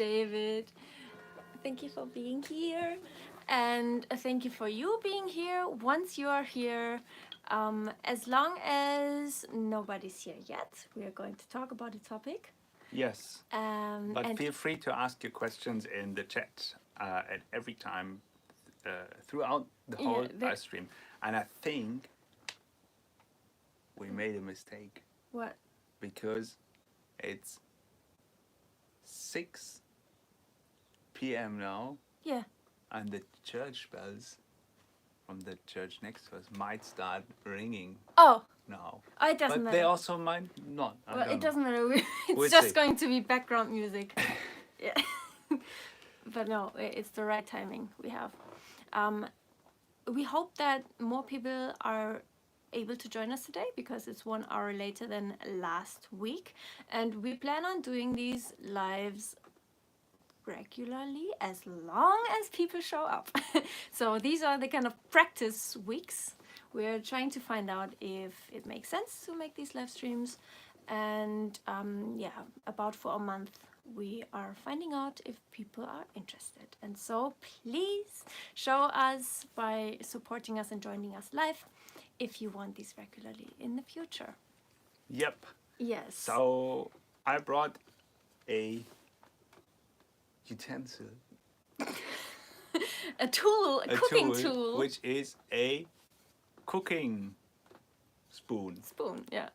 David. Thank you for being here. And thank you for you being here. Once you are here, as long as nobody's here yet, we are going to talk about the topic. Yes. But And feel free to ask your questions in the chat at every time throughout the whole live stream. And I think we made a mistake. What? Because it's 6 p.m. now. Yeah. And the church bells from the church next to us might start ringing. Oh. Now. It doesn't but matter. They also might not. Well, it doesn't matter. It's we'll just see. going to be background music. Yeah. But no, it's the right timing we have. We hope that more people are able to join us today because it's 1 hour later than last week, and we plan on doing these lives regularly as long as people show up. So these are the kind of practice weeks. We're trying to find out if it makes sense to make these live streams, and about for a month we are finding out if people are interested. And so please show us by supporting us and joining us live if you want these regularly in the future. Yep. Yes. So I brought a utensil. a cooking tool. Which is a cooking spoon. Spoon, yeah.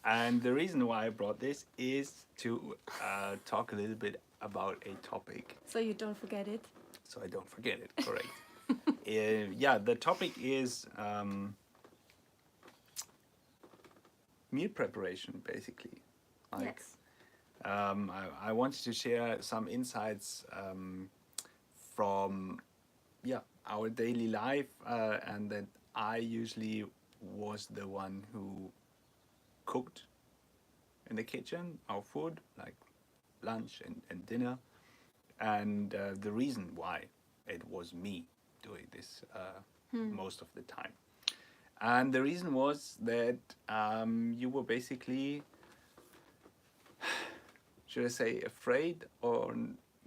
And the reason why I brought this is to talk a little bit about a topic. So you don't forget it. So I don't forget it, correct. The topic is meal preparation, basically. Yes. I wanted to share some insights from our daily life, and that I usually was the one who cooked in the kitchen our food, like lunch and dinner, and the reason why it was me doing this most of the time. And the reason was that you were basically, should I say, afraid or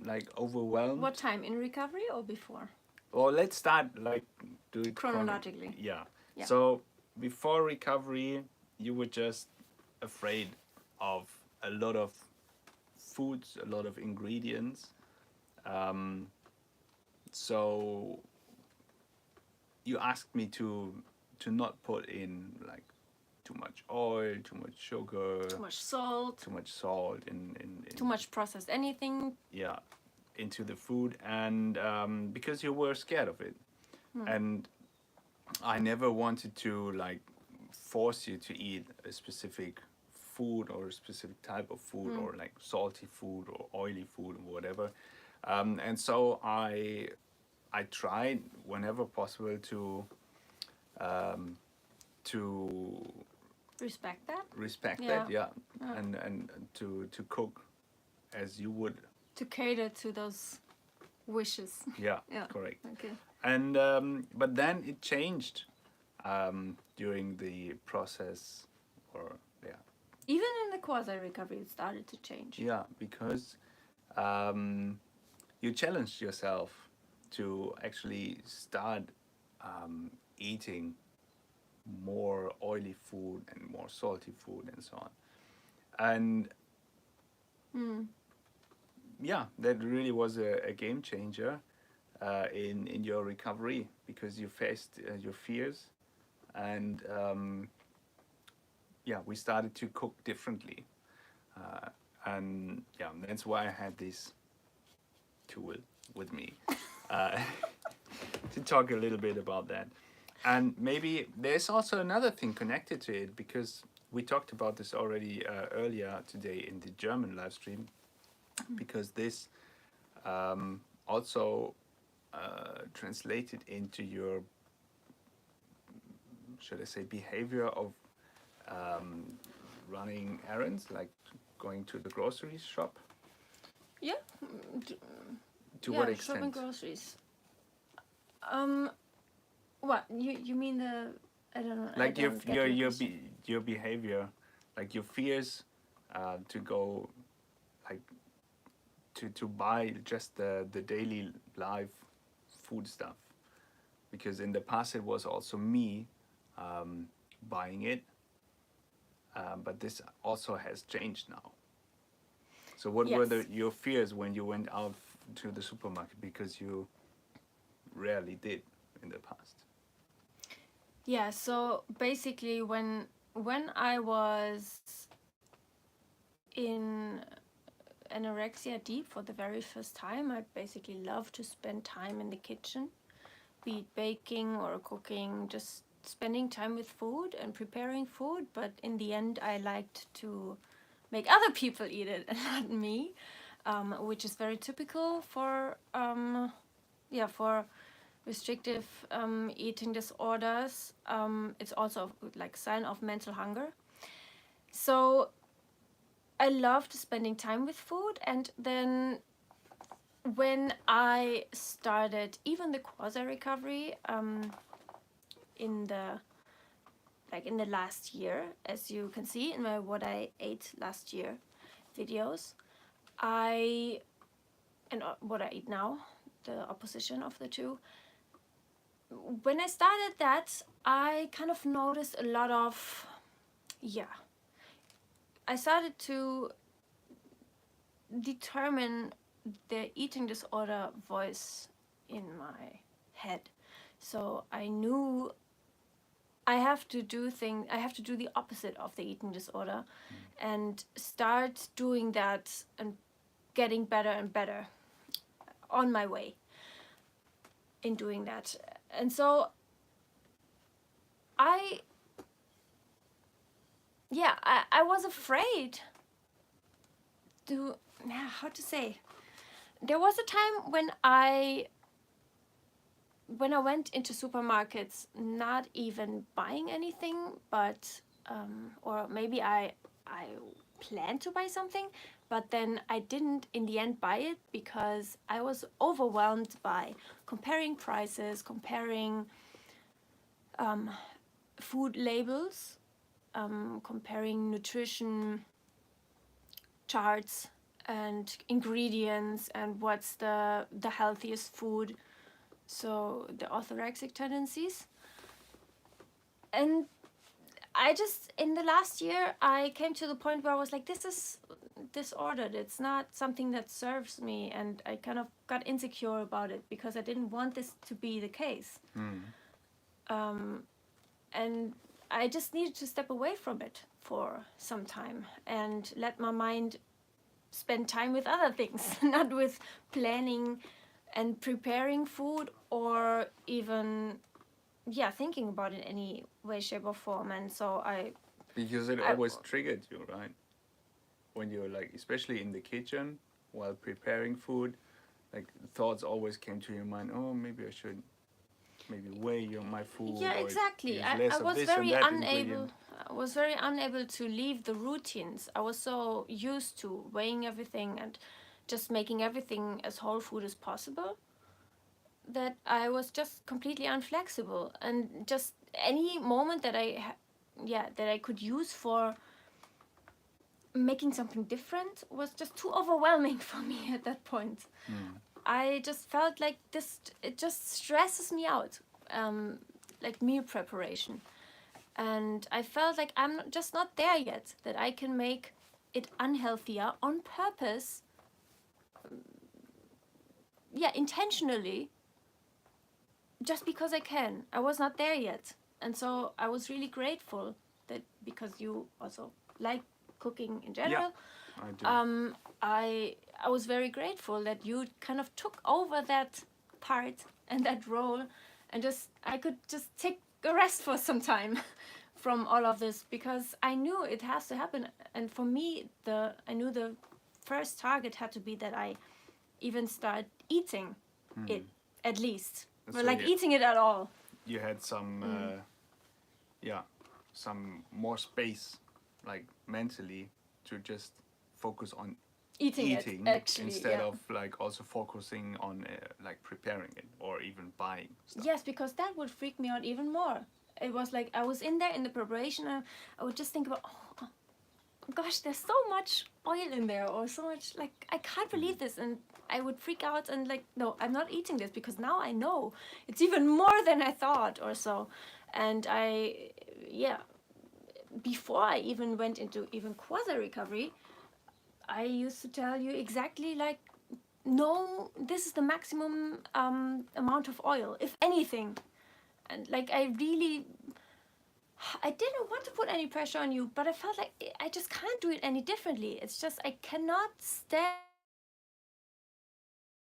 like overwhelmed? What time, in recovery or before? Well, let's start like do it chronologically. Yeah. So before recovery, you were just afraid of a lot of foods, a lot of ingredients. So you asked me to not put in like too much oil, too much sugar, too much salt, in too much processed anything. Yeah, into the food, and because you were scared of it, and I never wanted to like force you to eat a specific food or a specific type of food, or like salty food or oily food or whatever, and so I tried whenever possible to respect that. And to cook as you would. To cater to those wishes. Yeah. Correct. Okay. And but then it changed during the process, or even in the quasi recovery, it started to change. Yeah, because you challenged yourself to actually start eating more oily food and more salty food and so on. And that really was a game changer in your recovery, because you faced your fears, and we started to cook differently, and that's why I had this tool with me to talk a little bit about that. And maybe there's also another thing connected to it, because we talked about this already earlier today in the German live stream, because this also translated into your, should I say, behavior of running errands, like going to the grocery shop. Yeah. To what extent? Shopping groceries. What you mean the? I don't know. Like your behavior, like your fears to go, like to buy just the daily life food stuff, because in the past it was also me buying it, but this also has changed now. So what were Yes. your fears when you went out to the supermarket, because you rarely did in the past? Yeah, so basically when I was in anorexia deep for the very first time, I basically loved to spend time in the kitchen, be it baking or cooking, just spending time with food and preparing food. But in the end, I liked to make other people eat it and not me, which is very typical for for restrictive eating disorders. It's also like sign of mental hunger. So I loved spending time with food, and then when I started even the quasi recovery in the last year, as you can see in my what I ate last year videos, what I eat now, the opposition of the two. When I started that, I kind of noticed a lot of, I started to determine the eating disorder voice in my head. So I knew I have to do the opposite of the eating disorder and start doing that and getting better and better on my way in doing that. And so I was afraid to, how to say, there was a time when I went into supermarkets not even buying anything, but or maybe I planned to buy something, but then I didn't in the end buy it because I was overwhelmed by comparing prices, comparing food labels, comparing nutrition charts and ingredients and what's the healthiest food, so the orthorexic tendencies. And I just, in the last year, I came to the point where I was like, this is disordered, it's not something that serves me, and I kind of got insecure about it because I didn't want this to be the case. And I just needed to step away from it for some time and let my mind spend time with other things, not with planning and preparing food or even thinking about it in any way, shape or form. And so Because it always triggered you, right? When you're like, especially in the kitchen while preparing food, like thoughts always came to your mind, oh, maybe I should weigh my food. Yeah, or exactly. use I less of was this very and that unable. ingredient. I was very unable to leave the routines. I was so used to weighing everything and just making everything as whole food as possible that I was just completely unflexible. And just any moment that I could use for making something different was just too overwhelming for me at that point. I just felt like it just stresses me out, like meal preparation. And I felt like I'm just not there yet, that I can make it unhealthier on purpose, intentionally, just because I can. I was not there yet. And so I was really grateful that, because you also like cooking in general, I do. I was very grateful that you kind of took over that part and that role, and I could just take a rest for some time from all of this, because I knew it has to happen. And for me, I knew the first target had to be that I even start eating it, at least, So but like eating it at all. You had some some more space, like mentally, to just focus on Eating it, actually, instead yeah. of like also focusing on like preparing it or even buying stuff. Yes, because that would freak me out even more. It was like I was in there in the preparation, and I would just think about, gosh, there's so much oil in there, or so much, like, I can't believe this, and I would freak out and like, no, I'm not eating this, because now I know it's even more than I thought or so. And before I even went into even quasi recovery, I used to tell you exactly like, no, this is the maximum amount of oil, if anything. And like, I didn't want to put any pressure on you, but I felt like I just can't do it any differently. It's just, I cannot stand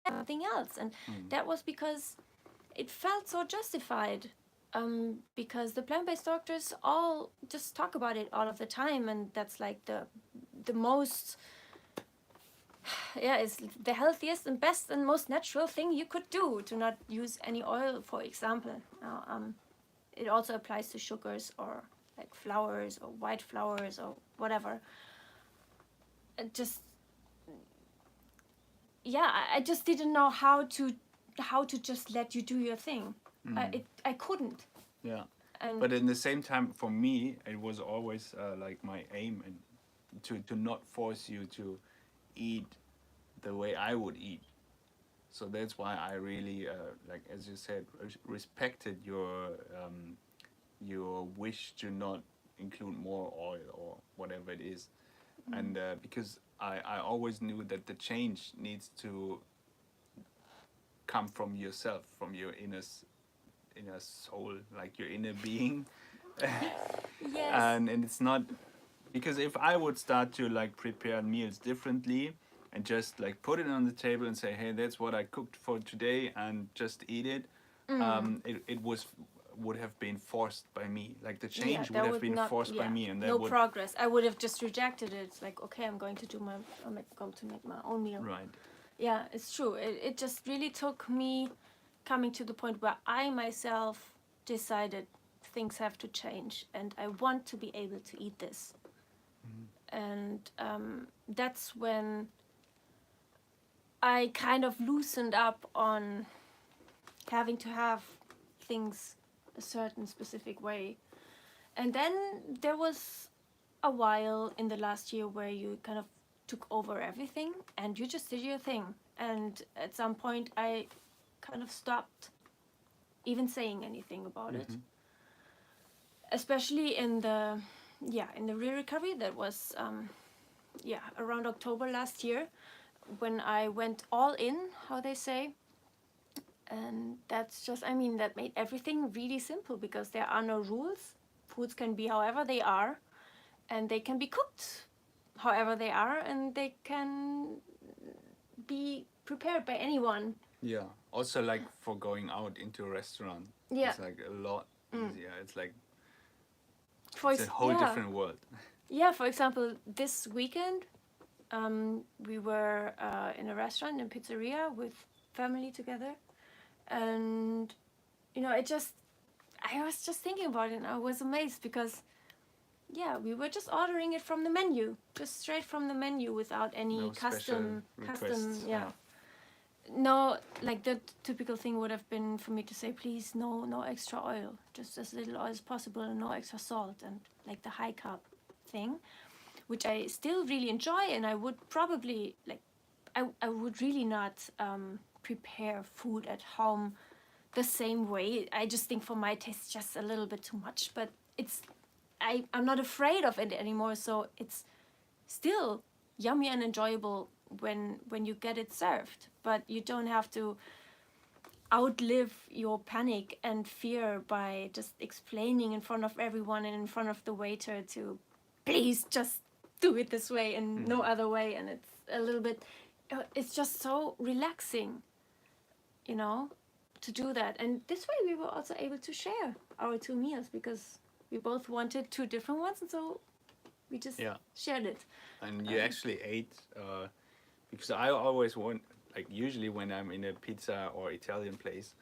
something else. And that was because it felt so justified. Because the plant-based doctors all just talk about it all of the time, and that's like the most, it's the healthiest and best and most natural thing you could do, to not use any oil, for example. It also applies to sugars, or like flours or white flours or whatever. I just didn't know how to just let you do your thing. I couldn't. Yeah. And But in the same time, for me, it was always like my aim, and to not force you to eat the way I would eat. So that's why I really, like as you said, respected your wish to not include more oil or whatever it is, and because I always knew that the change needs to come from yourself, from your inner soul, like your inner being. yes, And it's not, because if I would start to like prepare meals differently and just like put it on the table and say, hey, that's what I cooked for today, and just eat it, it would have been forced by me. Like the change would have been forced by me, and that no would progress. I would have just rejected it. It's like, okay, I'm going to make my own meal. right. Yeah, it's true. It just really took me coming to the point where I myself decided things have to change, and I want to be able to eat this. And that's when I kind of loosened up on having to have things a certain specific way. And then there was a while in the last year where you kind of took over everything and you just did your thing. And at some point I kind of stopped even saying anything about it. Especially in the real recovery, that was around October last year, when I went all in, how they say. And that's just, that made everything really simple, because there are no rules. Foods can be however they are, and they can be cooked however they are, and they can be prepared by anyone. Yeah. Also, like for going out into a restaurant, it's like a lot easier. It's like it's a whole different world. Yeah, for example, this weekend, we were in a restaurant, in pizzeria, with family together, and I was just thinking about it, and I was amazed, because we were just ordering it from the menu, just straight from the menu, without any No custom requests. No, like the typical thing would have been for me to say, please, no extra oil, just as little oil as possible, and no extra salt, and like the high carb thing, which I still really enjoy, and I would probably I would really not prepare food at home the same way. I just think for my taste, just a little bit too much, but I'm not afraid of it anymore, so it's still yummy and enjoyable when you get it served, but you don't have to outlive your panic and fear by just explaining in front of everyone and in front of the waiter to please just do it this way and no other way. And it's a little bit, it's just so relaxing, to do that. And this way we were also able to share our 2 meals, because we both wanted 2 different ones, and so we just shared it. And you actually ate, because I always want, like usually when I'm in a pizza or Italian place,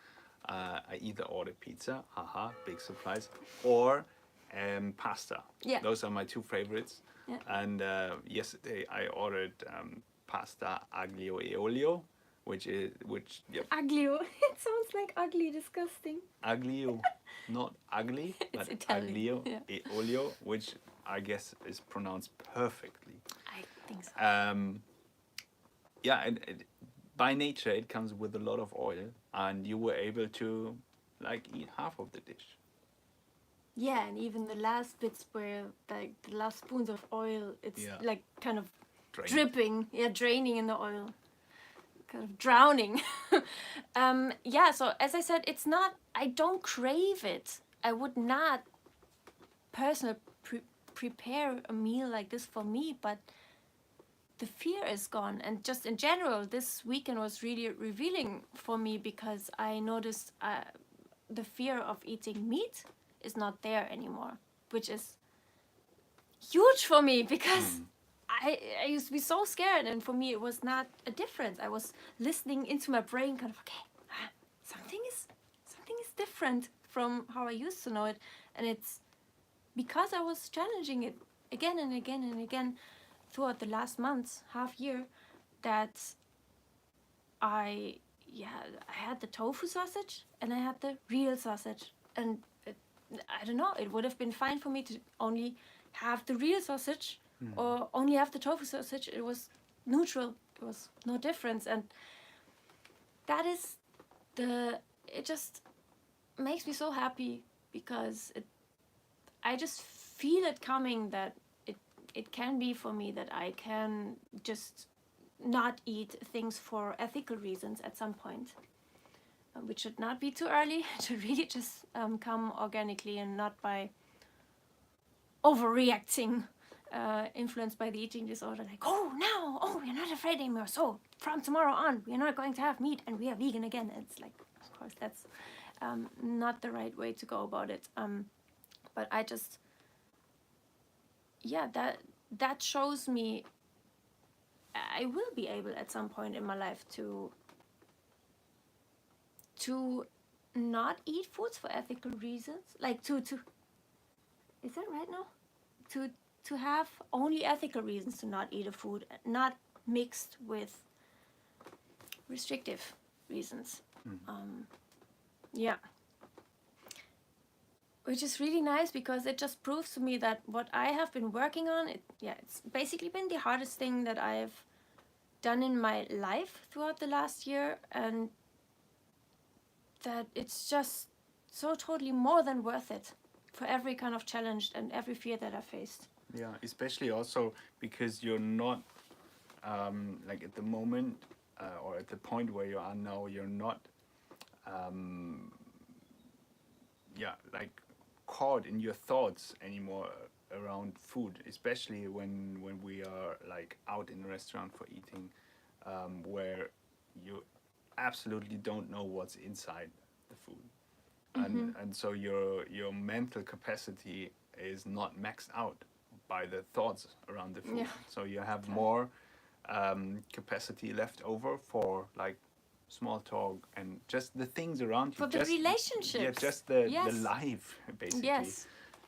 I either order pizza, haha, big surprise, or pasta. Yeah. Those are my 2 favorites. Yeah. And yesterday I ordered pasta aglio e olio, which Aglio. It sounds like ugly, disgusting. aglio, not ugly, but Italian. aglio e olio, which I guess is pronounced perfectly. I think so. Yeah, by nature it comes with a lot of oil, and you were able to like eat half of the dish. Yeah, and even the last bits where like the last spoons of oil, it's Yeah. like kind of Drained. dripping, draining in the oil, kind of drowning. Yeah, so as I said, it's not, I don't crave it. I would not personally prepare a meal like this for me, but the fear is gone. And just in general, this weekend was really revealing for me because I noticed the fear of eating meat is not there anymore, which is huge for me because I used to be so scared, and for me it was not a difference. I was listening into my brain, kind of something is different from how I used to know it, and it's because I was challenging it again and again and again throughout the last months, half year, that I had the tofu sausage and I had the real sausage, and I don't know, it would have been fine for me to only have the real sausage or only have the tofu sausage. It was neutral. There was no difference, and that is it just makes me so happy because I just feel it coming that it can be for me that I can just not eat things for ethical reasons at some point. Which should not be too early. It should really just come organically and not by overreacting, influenced by the eating disorder. Like, we're not afraid anymore. So from tomorrow on, we're not going to have meat and we are vegan again. It's like, of course, that's not the right way to go about it. But I just, that shows me I will be able at some point in my life to not eat foods for ethical reasons, like to is that right now, to have only ethical reasons to not eat a food, not mixed with restrictive reasons. Yeah, which is really nice because it just proves to me that what I have been working on, it's basically been the hardest thing that I've done in my life throughout the last year, and that it's just so totally more than worth it for every kind of challenge and every fear that I faced. Yeah, especially also because you're not like at the moment or at the point where you are now, you're not like caught in your thoughts anymore around food, especially when we are like out in a restaurant for eating, where you absolutely don't know what's inside the food, and so your mental capacity is not maxed out by the thoughts around the food. Yeah. So you have more capacity left over for like small talk and just the things around you. For the relationships. Yeah, just the Yes. life basically. Yes.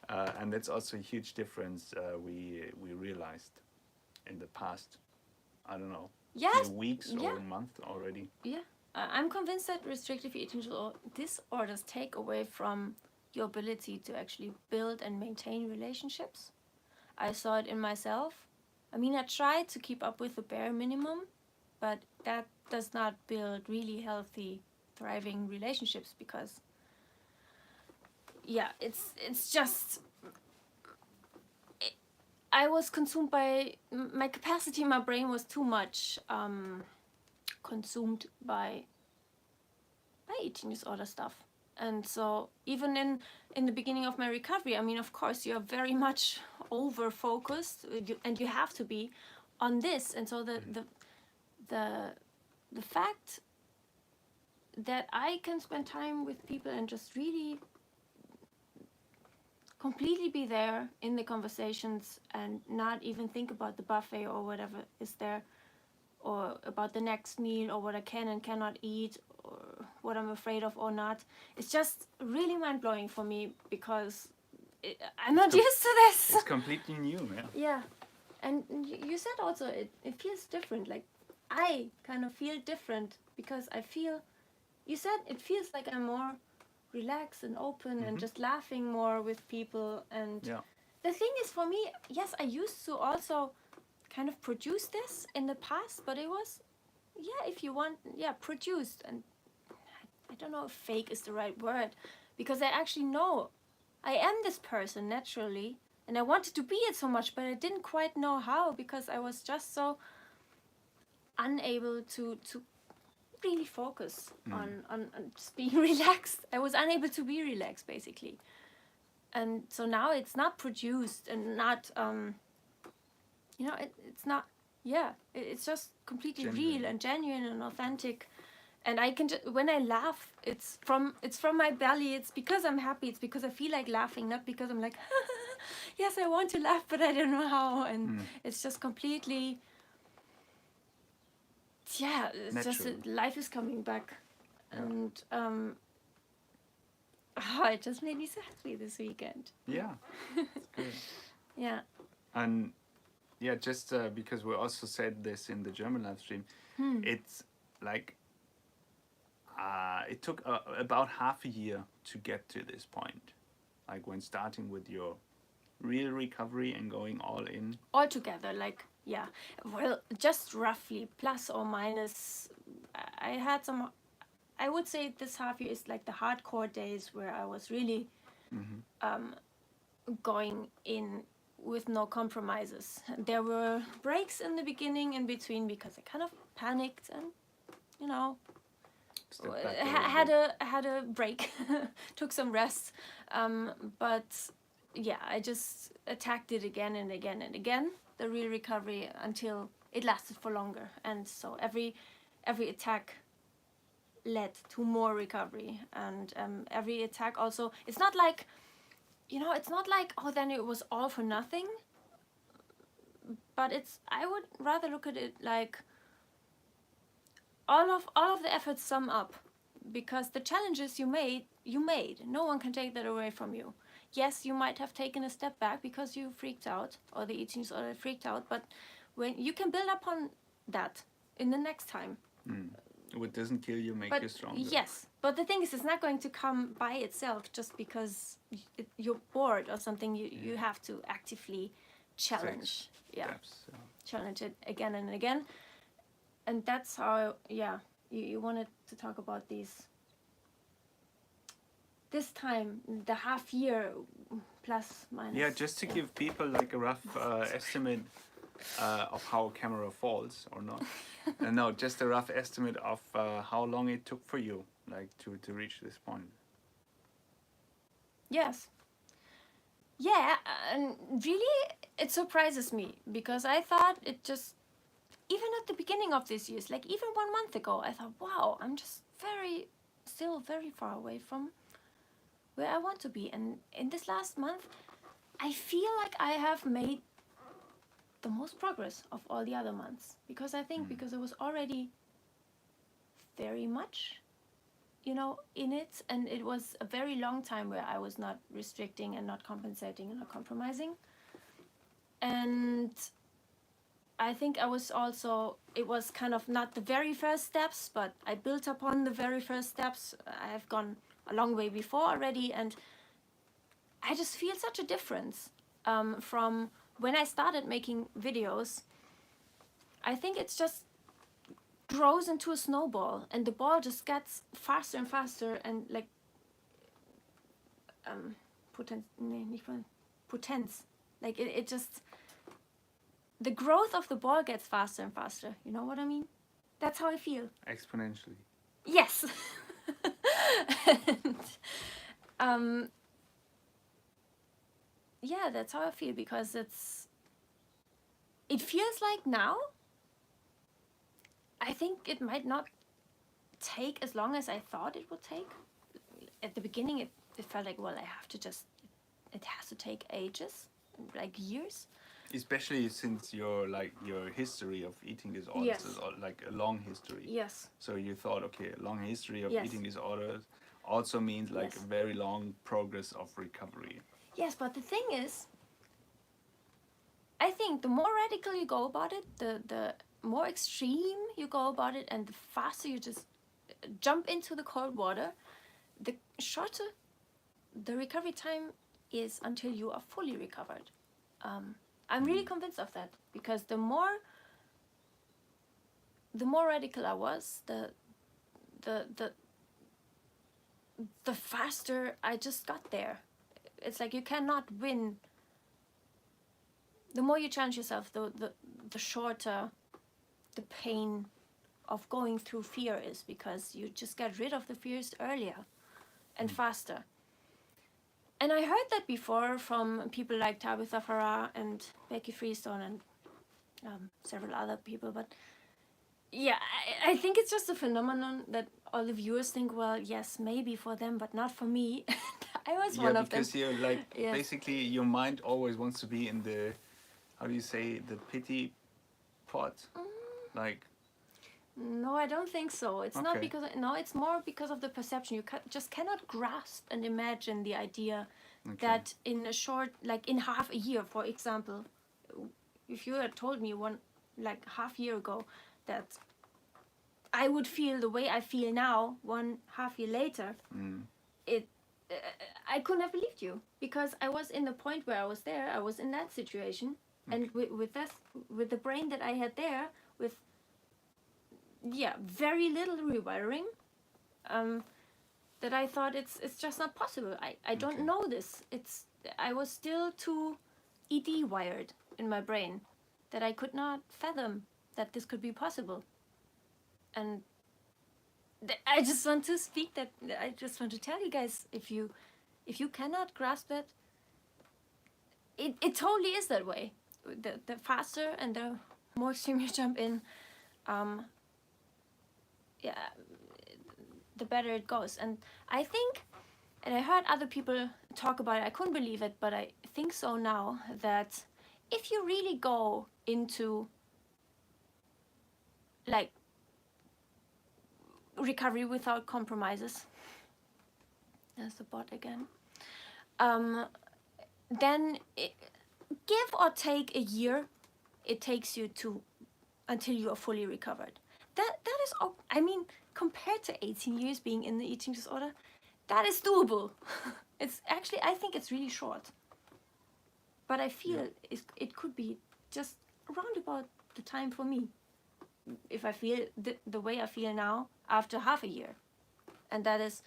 And that's also a huge difference we realized in the past, I don't know, Yes. few weeks Yeah. or a month already. Yeah. I'm convinced that restrictive eating disorders take away from your ability to actually build and maintain relationships. I saw it in myself. I mean, I tried to keep up with the bare minimum, but that does not build really healthy, thriving relationships because, it's just, I was consumed by, my capacity in my brain was too much consumed by eating disorder stuff. And so even in the beginning of my recovery, I mean, of course, you're very much over focused, and you have to be on this. And so the fact that I can spend time with people and just really completely be there in the conversations and not even think about the buffet or whatever is there, or about the next meal, or what I can and cannot eat, or what I'm afraid of or not. It's just really mind-blowing for me because I'm not used to this. It's completely new, yeah. Yeah, and you said also it feels different. Like, I kind of feel different because I feel, you said it feels like I'm more relaxed and open and just laughing more with people, and Yeah. the thing is, for me, yes, I used to also kind of produce this in the past, but it was, yeah, if you want, yeah, produced. And I don't know if fake is the right word, because I actually know I am this person naturally, and I wanted to be it so much, but I didn't quite know how, because I was just so unable to really focus on just being relaxed. I was unable to be relaxed, basically. And so now it's not produced and not, you know, it's not, yeah, it's just completely real and genuine and authentic. And I can when I laugh, it's from my belly. It's because I'm happy. It's because I feel like laughing, not because I'm like, yes, I want to laugh, but I don't know how. And it's just completely, yeah, it's Natural. just life is coming back. Yeah. And it just made me so happy this weekend. Yeah, it's good. Yeah. And yeah, just because we also said this in the German live stream, it's like it took about half a year to get to this point, like when starting with your real recovery and going all in. All together, like, yeah, well, just roughly plus or minus. I had some, I would say this half year is like the hardcore days where I was really going in with no compromises. There were breaks in the beginning, in between, because I kind of panicked and, you know, Step back a had a break, took some rest, but yeah, I just attacked it again and again and again, the real recovery, until it lasted for longer. And so every attack led to more recovery, and every attack also, it's not like, you know, it's not like, oh, then it was all for nothing, but it's, I would rather look at it like all of the efforts sum up, because the challenges you made, no one can take that away from you. Yes, you might have taken a step back because you freaked out, or the eating disorder freaked out, but when you can build upon that in the next time. What doesn't kill you makes you stronger. Yes, but the thing is, it's not going to come by itself just because you're bored or something. You have to actively challenge. Challenge it again and again. And that's how, you wanted to talk about this time, the half year plus minus. Yeah, just to give people like a rough estimate of how a camera falls or not. No, just a rough estimate of how long it took for you, like to reach this point. Yes. Yeah, and really, it surprises me, because I thought it just, even at the beginning of this year, like even 1 month ago, I thought, wow, I'm just still very far away from where I want to be. And in this last month, I feel like I have made the most progress of all the other months, because I think because it was already very much, you know, in it, and it was a very long time where I was not restricting and not compensating and not compromising. And I think I was also, it was kind of not the very first steps, but I built upon the very first steps. I have gone a long way before already, and I just feel such a difference from when I started making videos. I think it's just grows into a snowball, and the ball just gets faster and faster, and like potence, like it just, the growth of the ball gets faster and faster. You know what I mean? That's how I feel. Exponentially. Yes. And, yeah, that's how I feel, because it feels like now, I think it might not take as long as I thought it would take. At the beginning, it felt like, well, I have to just, it has to take ages, like years. Especially since your history of eating disorders is like a long history. Yes. So you thought, okay, a long history of eating disorders also means like a very long progress of recovery. Yes, but the thing is, I think the more radical you go about it, the more extreme you go about it, and the faster you just jump into the cold water, the shorter the recovery time is until you are fully recovered. I'm really convinced of that, because the more radical I was, the faster I just got there. It's like you cannot win. The more you challenge yourself, the shorter the pain of going through fear is, because you just get rid of the fears earlier and faster. And I heard that before from people like Tabitha Farah and Becky Freestone and several other people. But yeah, I think it's just a phenomenon that all the viewers think, well, yes, maybe for them, but not for me. I was one of them. Because you're like, Yes. basically your mind always wants to be in the, how do you say, the pity pot? Like, No, I don't think so. It's not Okay. because, no, it's more because of the perception. You just cannot grasp and imagine the idea that in a short, like in half a year, for example, if you had told me half year ago that I would feel the way I feel now 1.5 year later, I couldn't have believed you, because I was in the point where I was there. I was in that situation, and with the brain that I had there, with very little rewiring, that I thought it's just not possible. I don't know this. I was still too ED wired in my brain that I could not fathom that this could be possible. And I just want to speak that. I just want to tell you guys, if you cannot grasp that, it totally is that way. The faster and the more extreme you jump in, the better it goes. And I think, and I heard other people talk about it, I couldn't believe it, but I think so now, that if you really go into like recovery without compromises, there's the bot again, then give or take a year, it takes you to until you are fully recovered. That is, I mean, compared to 18 years being in the eating disorder, that is doable. It's actually, I think it's really short. But I feel it could be just around about the time for me, if I feel the way I feel now after half a year. And that is,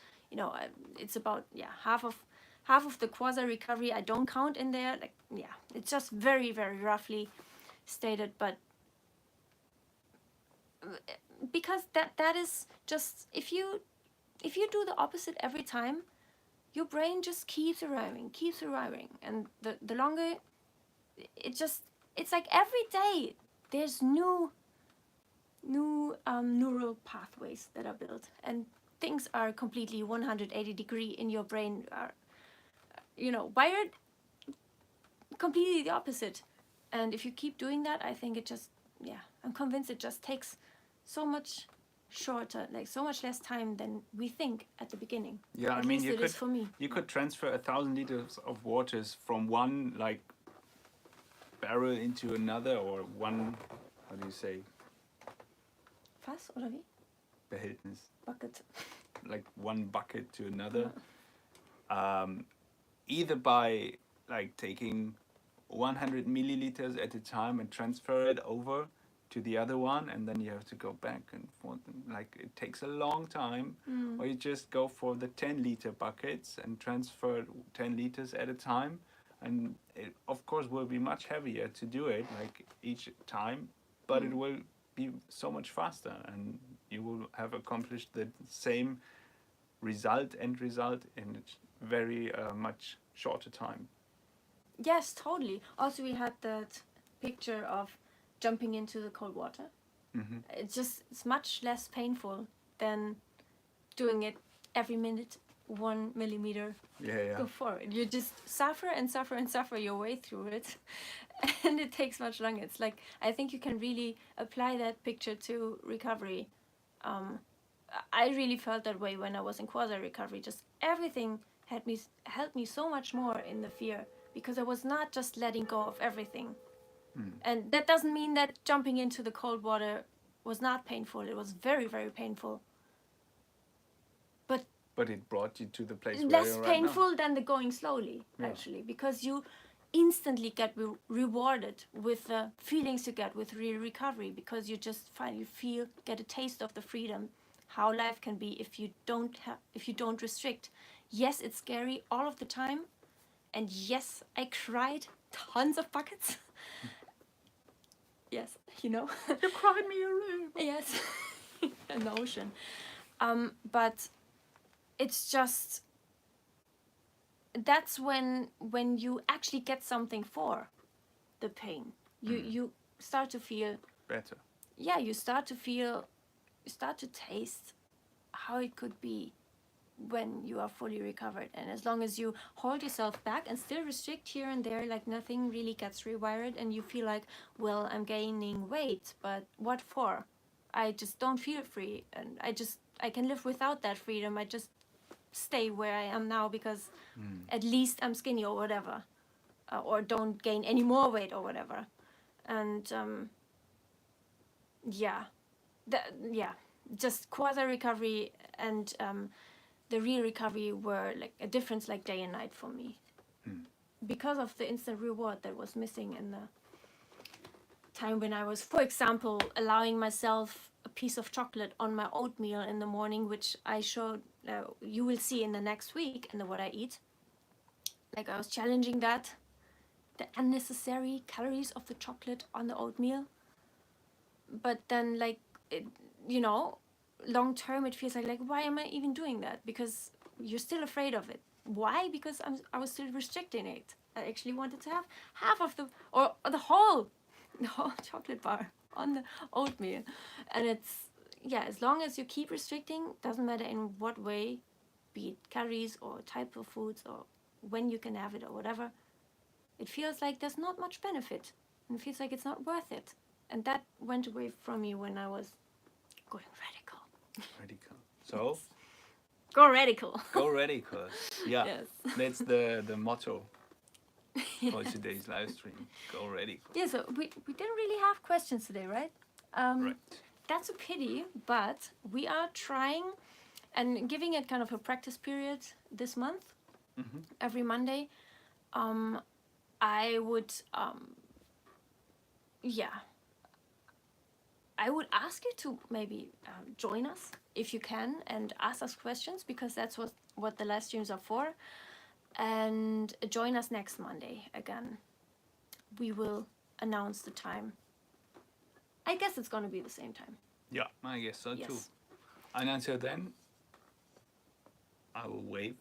it's about half of the quasi recovery I don't count in there. Like, it's just very, very roughly stated, but because that is just, if you do the opposite every time, your brain just keeps arriving, and the longer it's like every day there's new neural pathways that are built, and things are completely 180 degree in your brain, are wired completely the opposite. And if you keep doing that, I think it just, I'm convinced it just takes so much shorter, like so much less time than we think at the beginning. Yeah, At I mean, least it is for me. you could transfer 1,000 liters of waters from one like barrel into another, or one, how do you say, Fass oder wie? Behältnis, Bucket. like one bucket to another, either by like taking 100 milliliters at a time and transfer it over to the other one, and then you have to go back and forth, and like it takes a long time. Or you just go for the 10-liter buckets and transfer 10 liters at a time, and it of course will be much heavier to do it like each time, but it will be so much faster, and you will have accomplished the same end result in a very much shorter time. Yes, totally. Also, we had that picture of jumping into the cold water. It's much less painful than doing it every minute, 1 millimeter. Go forward. You just suffer and suffer and suffer your way through it, and it takes much longer. It's like, I think you can really apply that picture to recovery. I really felt that way when I was in quasi recovery. Just everything helped me so much more in the fear, because I was not just letting go of everything. And that doesn't mean that jumping into the cold water was not painful. It was very, very painful. But But it brought you to the place where less you're right now. painful than the going slowly, Yeah. actually, because you instantly get rewarded with the feelings you get with real recovery, because you just finally get a taste of the freedom, how life can be if you don't restrict. Yes, it's scary all of the time, and yes, I cried tons of buckets. Yes, you know. You cried me a river. Yes, an ocean. But it's just, that's when you actually get something for the pain. You start to feel Better. Yeah, you start to taste how it could be when you are fully recovered. And as long as you hold yourself back and still restrict here and there, like nothing really gets rewired, and you feel like, well, I'm gaining weight, but what for? I just don't feel free, and I can live without that freedom. I just stay where I am now because at least I'm skinny or whatever, or don't gain any more weight or whatever. And just quasi recovery and the real recovery were like a difference like day and night for me, because of the instant reward that was missing in the time when I was, for example, allowing myself a piece of chocolate on my oatmeal in the morning, which I showed, you will see in the next week in the what I eat. Like, I was challenging that, the unnecessary calories of the chocolate on the oatmeal. But then, like, long term it feels like why am I even doing that? Because you're still afraid of it. Why? Because I was still restricting it. I actually wanted to have half of the whole chocolate bar on the oatmeal. And it's, as long as you keep restricting, doesn't matter in what way, be it calories or type of foods or when you can have it or whatever, it feels like there's not much benefit, and it feels like it's not worth it. And that went away from me when I was going radical. Radical. So? Go radical. Go radical. Yeah. Yes. That's the motto for today's live stream. Go radical. Yeah, so we didn't really have questions today, right? Right. That's a pity, but we are trying and giving it kind of a practice period this month. Every Monday. I would ask you to maybe join us if you can and ask us questions, because that's what the live streams are for. And join us next Monday again. We will announce the time. I guess it's going to be the same time. Yeah, I guess so too. Yes. And until then, I will wave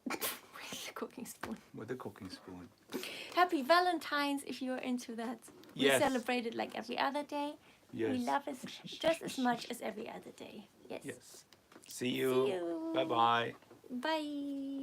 With the cooking spoon. with a cooking spoon. Happy Valentine's if you're into that. Yes. We celebrate it like every other day. Yes. We love it just as much as every other day. Yes. Yes. See you. See you. Bye-bye. Bye.